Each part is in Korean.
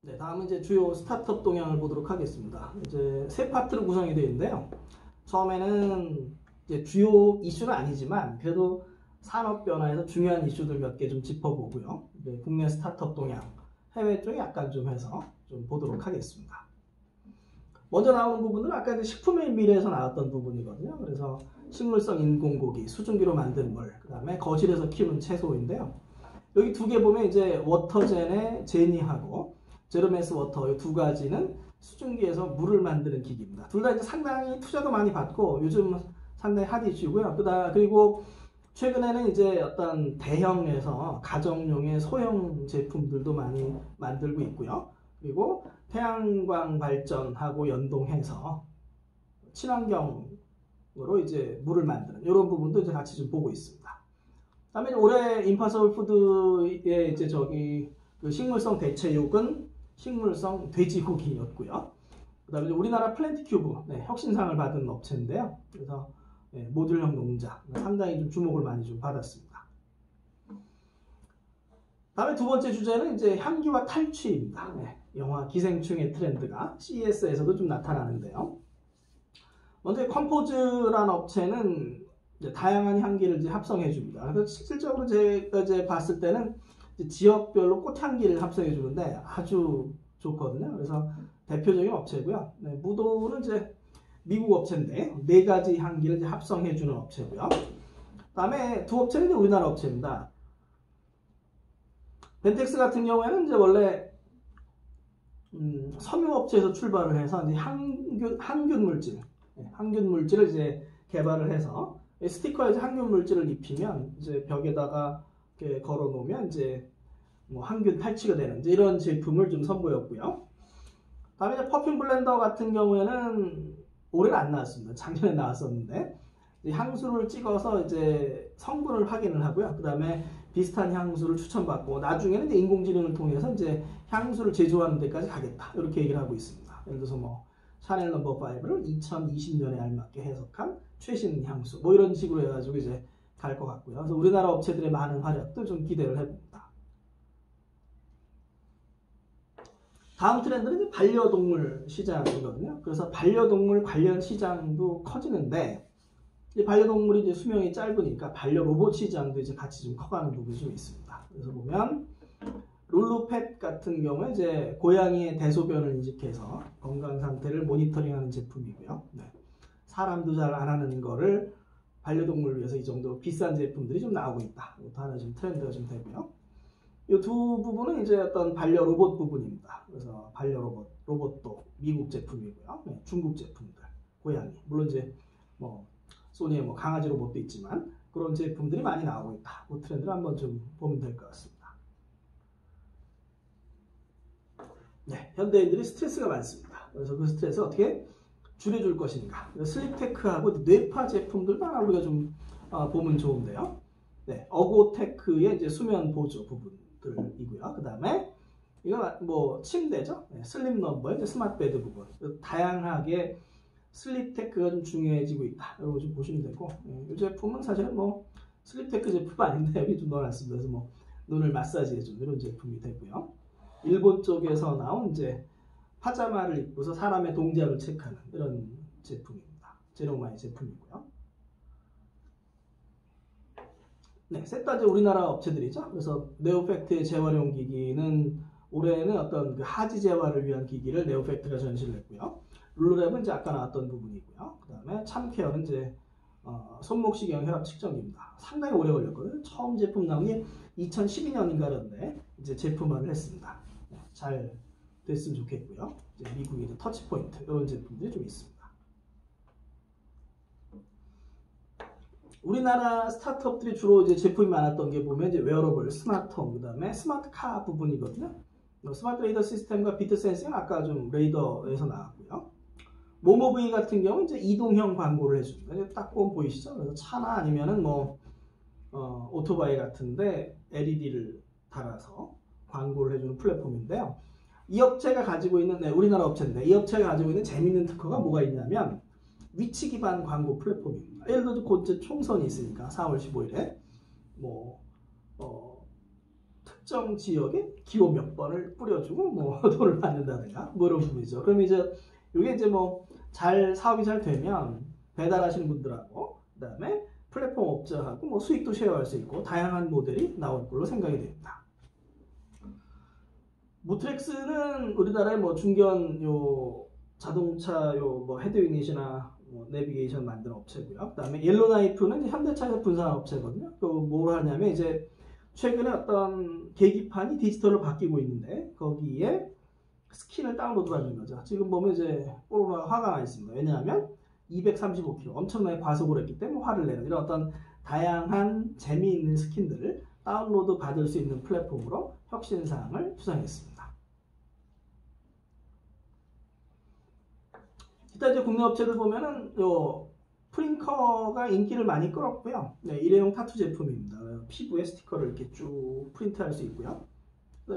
네, 다음은 이제 주요 스타트업 동향을 보도록 하겠습니다. 이제 세 파트로 구성이 되어 있는데요. 처음에는 이제 주요 이슈는 아니지만 그래도 산업 변화에서 중요한 이슈들 몇 개 좀 짚어보고요. 국내 스타트업 동향, 해외 쪽에 약간 좀 해서 좀 보도록 하겠습니다. 먼저 나오는 부분은 아까 이제 식품의 미래에서 나왔던 부분이거든요. 그래서 식물성 인공고기, 수증기로 만든 물, 그 다음에 거실에서 키우는 채소인데요. 여기 두 개 보면 이제 워터젠의 제니하고 제로매스 워터 이 두 가지는 수증기에서 물을 만드는 기기입니다. 둘 다 이제 상당히 투자도 많이 받고 요즘 상당히 핫 이슈고요. 그리고 최근에는 이제 어떤 대형에서 가정용의 소형 제품들도 많이 만들고 있고요. 그리고 태양광 발전하고 연동해서 친환경으로 이제 물을 만드는 이런 부분도 이제 같이 좀 보고 있습니다. 그다음에 올해 임파서블 푸드의 이제 그 식물성 대체육은 식물성 돼지고기였고요. 그다음에 우리나라 플랜트 큐브 혁신상을 받은 업체인데요. 그래서 모듈형 농장 상당히 좀 주목을 많이 좀 받았습니다. 다음에 두 번째 주제는 이제 향기와 탈취입니다. 영화 기생충의 트렌드가 CES에서도 좀 나타나는데요. 먼저 컴포즈라는 업체는 이제 다양한 향기를 이제 합성해 줍니다. 그래서 실질적으로 제가 이제 봤을 때는 이제 지역별로 꽃향기를 합성해 주는데 아주 좋거든요. 그래서 대표적인 업체고요. 무도는 이제 미국 업체인데 네 가지 향기를 이제 합성해 주는 업체고요. 다음에 두 업체는 이제 우리나라 업체입니다. 벤텍스 같은 경우에는 이제 원래 섬유업체에서 출발을 해서 이제 항균 물질을 이제 개발을 해서 스티커에 항균 물질을 입히면 이제 벽에다가 이렇게 걸어 놓으면 이제 뭐 항균 탈취가 되는 이제 이런 제품을 좀 선보였고요. 다음에 이제 퍼퓸 블렌더 같은 경우에는 올해는 안 나왔습니다. 작년에 나왔었는데 향수를 찍어서 이제 성분을 확인을 하고요. 그 다음에 비슷한 향수를 추천받고 나중에는 이제 인공지능을 통해서 이제 향수를 제조하는 데까지 가겠다 이렇게 얘기를 하고 있습니다. 예를 들어서 뭐 샤넬 넘버 5를 2020년에 알맞게 해석한 최신 향수 뭐 이런 식으로 해가지고 이제 갈 것 같고요. 그래서 우리나라 업체들의 많은 활약도 좀 기대를 해봅니다. 다음 트렌드는 이제 반려동물 시장이거든요. 그래서 반려동물 관련 시장도 커지는데 이제 반려동물이 이제 수명이 짧으니까 반려로봇 시장도 이제 같이 좀 커가는 부분이 좀 있습니다. 그래서 보면 룰루펫 같은 경우에 이제 고양이의 대소변을 인식해서 건강 상태를 모니터링하는 제품이고요. 사람도 잘 안 하는 거를 반려동물을 위해서 이 정도 비싼 제품들이 좀 나오고 있다. 이것도 하나 좀 트렌드가 좀 되고요. 이 두 부분은 이제 어떤 반려 로봇 부분입니다. 그래서 반려 로봇도 미국 제품이고요. 중국 제품들, 고양이. 물론 이제 뭐 소니의 뭐 강아지 로봇도 있지만 그런 제품들이 많이 나오고 있다. 그 트렌드를 한번 좀 보면 될 것 같습니다. 현대인들이 스트레스가 많습니다. 그래서 그 스트레스를 어떻게 줄여줄 것인가. 슬립테크하고 뇌파 제품들도 하나 우리가 좀 보면 좋은데요. 어고테크의 이제 수면 보조 부분들이고요. 그 다음에 이건 뭐 침대죠. 슬립 넘버, 이제 스마트 베드 부분. 다양하게 슬립테크가 좀 중요해지고 있다. 이런 거 좀 보시면 되고, 이 제품은 사실은 뭐 슬립테크 제품 아닌데 여기 좀 넣어놨습니다. 그래서 뭐 눈을 마사지해주는 이런 제품이 되고요. 일본 쪽에서 나온 이제 파자마를 입고서 사람의 동작을 체크하는 이런 제품입니다. 제로마의 제품이고요. 셋 다 이제 우리나라 업체들이죠. 그래서 네오팩트의 재활용 기기는 올해는 어떤 그 하지 재활을 위한 기기를 네오팩트가 전시를 했고요. 룰루랩은 이제 아까 나왔던 부분이고요. 그 다음에 참케어는 이제 손목시경 혈압 측정기입니다. 상당히 오래 걸렸거든요. 처음 제품 나온 게 2012년인가였는데 이제 제품화를 했습니다. 잘 됐으면 좋겠고요. 이제 미국의 이제 터치포인트 이런 제품들이 좀 있습니다. 우리나라 스타트업들이 주로 이제 제품이 많았던 게 보면 이제 웨어러블, 스마트홈, 그 다음에 스마트카 부분이거든요. 스마트 레이더 시스템과 비트 센싱은 아까 좀 레이더에서 나왔고요. 모모브이 같은 경우는 이제 이동형 광고를 해줍니다. 딱 보면 보이시죠? 그래서 차나 아니면은 뭐 오토바이 같은데 LED를 달아서 광고를 해주는 플랫폼인데요. 이 업체가 가지고 있는 우리나라 업체인데 이 업체가 가지고 있는 재밌는 특허가 뭐가 있냐면 위치 기반 광고 플랫폼입니다. 예를 들어서 곧 총선이 있으니까 4월 15일에 뭐 특정 지역에 기호 몇 번을 뿌려주고 뭐 돈을 받는다든가 뭐 이런 부분이죠. 그럼 이제 이게 이제 뭐 사업이 잘 되면 배달하시는 분들하고 그다음에 플랫폼 업자하고 뭐 수익도 쉐어할 수 있고 다양한 모델이 나올 걸로 생각이 됩니다. 모트렉스는 우리나라의 뭐 중견 자동차 뭐 헤드 유닛이나 뭐 내비게이션 만드는 업체고요. 그다음에 옐로나이프는 현대차에서 분산한 업체거든요. 또 뭘 하냐면 이제 최근에 어떤 계기판이 디지털로 바뀌고 있는데 거기에 스킨을 다운로드 받는 거죠. 지금 보면 이제 코로나가 화가 나 있습니다. 왜냐하면 235km 엄청나게 과속을 했기 때문에 화를 내는 이런 어떤 다양한 재미있는 스킨들을 다운로드 받을 수 있는 플랫폼으로 혁신사항을 투자했습니다. 일단 이제 국내 업체들 보면은 프링커가 인기를 많이 끌었고요. 네, 일회용 타투 제품입니다. 피부에 스티커를 이렇게 쭉 프린트할 수 있고요.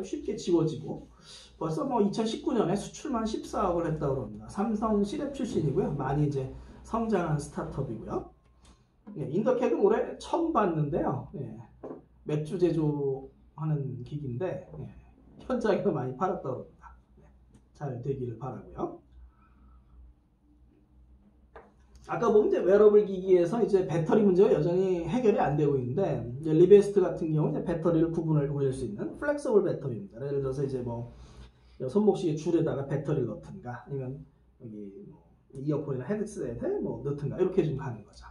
쉽게 지워지고 벌써 뭐 2019년에 수출만 14억을 했다고 합니다. 삼성 C랩 출신이고요. 많이 이제 성장한 스타트업이고요. 네, 인더캡은 올해 처음 봤는데요. 네, 맥주 제조하는 기기인데 현장에서 많이 팔았다고 합니다. 네, 잘 되기를 바라고요. 아까 보면 이제 웨어러블 기기에서 이제 배터리 문제가 여전히 해결이 안 되고 있는데 이제 리베스트 같은 경우는 이제 배터리를 구분을 올릴 수 있는 플렉서블 배터리입니다. 예를 들어서 이제 뭐 손목시계 줄에다가 배터리를 넣든가 아니면 여기 뭐 이어폰이나 헤드셋에 뭐 넣든가 이렇게 좀 가는 거죠.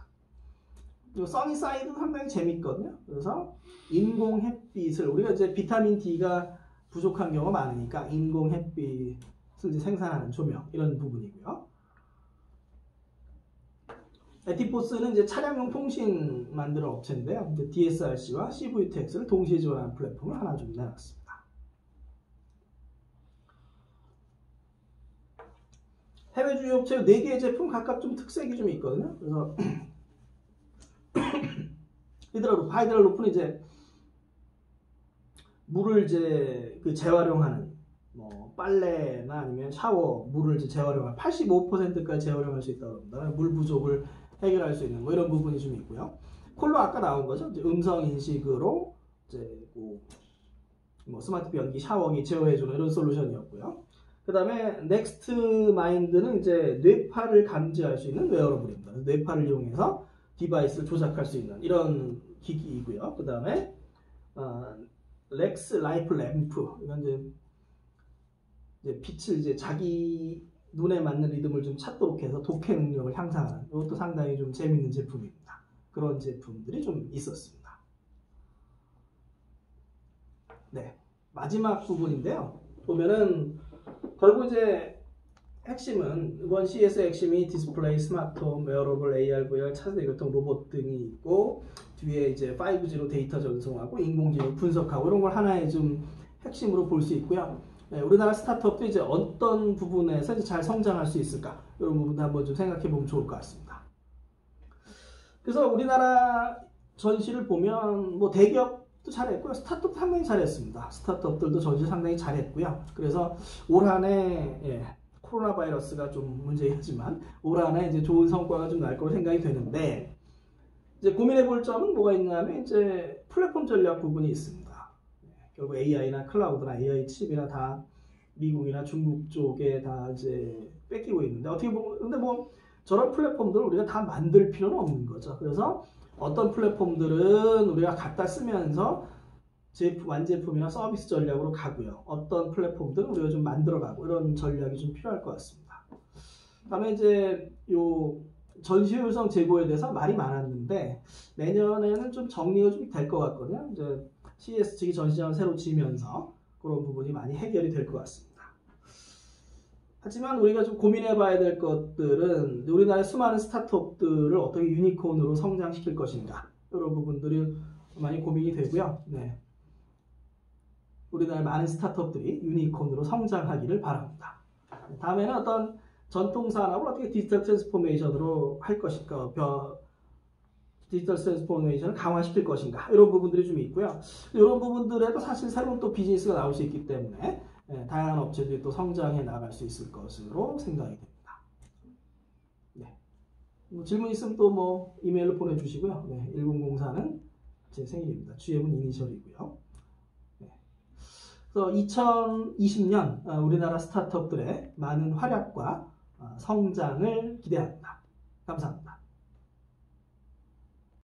그리고 써니사이드는 상당히 재밌거든요. 그래서 인공 햇빛을 우리가 이제 비타민 D가 부족한 경우가 많으니까 인공 햇빛을 이제 생산하는 조명 이런 부분이고요. 에티포스는 이제 차량용 통신 만드는 업체인데요. 이제 DSRC와 CVTX를 동시에 지원하는 플랫폼을 하나 좀 내놨습니다. 해외 주요 업체 4개의 제품 각각 좀 특색이 좀 있거든요. 그래서 하이드랄루프는 이제 물을 이제 재활용하는 뭐 빨래나 아니면 샤워 물을 이제 재활용할 85%까지 재활용할 수 있다고 합니다. 물 부족을 해결할 수 있는 뭐 이런 부분이 좀 있고요. 콜로 아까 나온 거죠. 이제 음성 인식으로 이제 뭐 스마트 변기, 샤워기 제어해주는 이런 솔루션이었고요. 그 다음에 넥스트 마인드는 이제 뇌파를 감지할 수 있는 웨어러블입니다. 뇌파를 이용해서 디바이스를 조작할 수 있는 이런 기기이고요. 그 다음에 렉스 라이프 램프 이건 이제 빛을 이제 자기 눈에 맞는 리듬을 좀 찾도록 해서 독해 능력을 향상하는 이것도 상당히 좀 재밌는 제품입니다. 그런 제품들이 좀 있었습니다. 네, 마지막 부분인데요. 보면은 결국 이제 핵심은 이번 CES의 핵심이 디스플레이, 스마트홈, 웨어러블, AR, VR, 차세대 교통, 로봇 등이 있고 뒤에 이제 5G로 데이터 전송하고 인공지능 분석하고 이런 걸 하나의 좀 핵심으로 볼 수 있고요. 네, 우리나라 스타트업도 이제 어떤 부분에서 이제 잘 성장할 수 있을까 이런 부분도 한번 좀 생각해 보면 좋을 것 같습니다. 그래서 우리나라 전시를 보면 뭐 대기업도 잘했고요, 스타트업도 상당히 잘했습니다. 스타트업들도 전시 상당히 잘했고요. 그래서 올 한해 코로나 바이러스가 좀 문제이지만 올 한해 이제 좋은 성과가 좀 날 거로 생각이 되는데 이제 고민해 볼 점은 뭐가 있냐면 이제 플랫폼 전략 부분이 있습니다. 결국 AI나 클라우드나 AI 칩이나 다 미국이나 중국 쪽에 다 이제 뺏기고 있는데 어떻게 보면 근데 뭐 저런 플랫폼들을 우리가 다 만들 필요는 없는 거죠. 그래서 어떤 플랫폼들은 우리가 갖다 쓰면서 완제품이나 서비스 전략으로 가고요. 어떤 플랫폼들은 우리가 좀 만들어가고 이런 전략이 좀 필요할 것 같습니다. 다음에 이제 요 전시효율성 제고에 대해서 말이 많았는데 내년에는 좀 정리가 좀 될 것 같거든요. 이제 CES 측이 전시장을 새로 지면서 그런 부분이 많이 해결이 될 것 같습니다. 하지만 우리가 좀 고민해 봐야 될 것들은 우리나라의 수많은 스타트업들을 어떻게 유니콘으로 성장시킬 것인가 이런 부분들이 많이 고민이 되고요. 네. 우리나라의 많은 스타트업들이 유니콘으로 성장하기를 바랍니다. 다음에는 어떤 전통 산업을 어떻게 디지털 트랜스포메이션으로 할 것인가, 디지털 트랜스포메이션을 강화시킬 것인가 이런 부분들이 좀 있고요. 이런 부분들에도 사실 새로운 또 비즈니스가 나올 수 있기 때문에 다양한 업체들이 또 성장해 나갈 수 있을 것으로 생각이 됩니다. 네. 뭐 질문 있으면 또 뭐 이메일로 보내주시고요. 네. 1004는 제 생일입니다. GM은 이니셜이고요. 네. 그래서 2020년 우리나라 스타트업들의 많은 활약과 성장을 기대합니다. 감사합니다.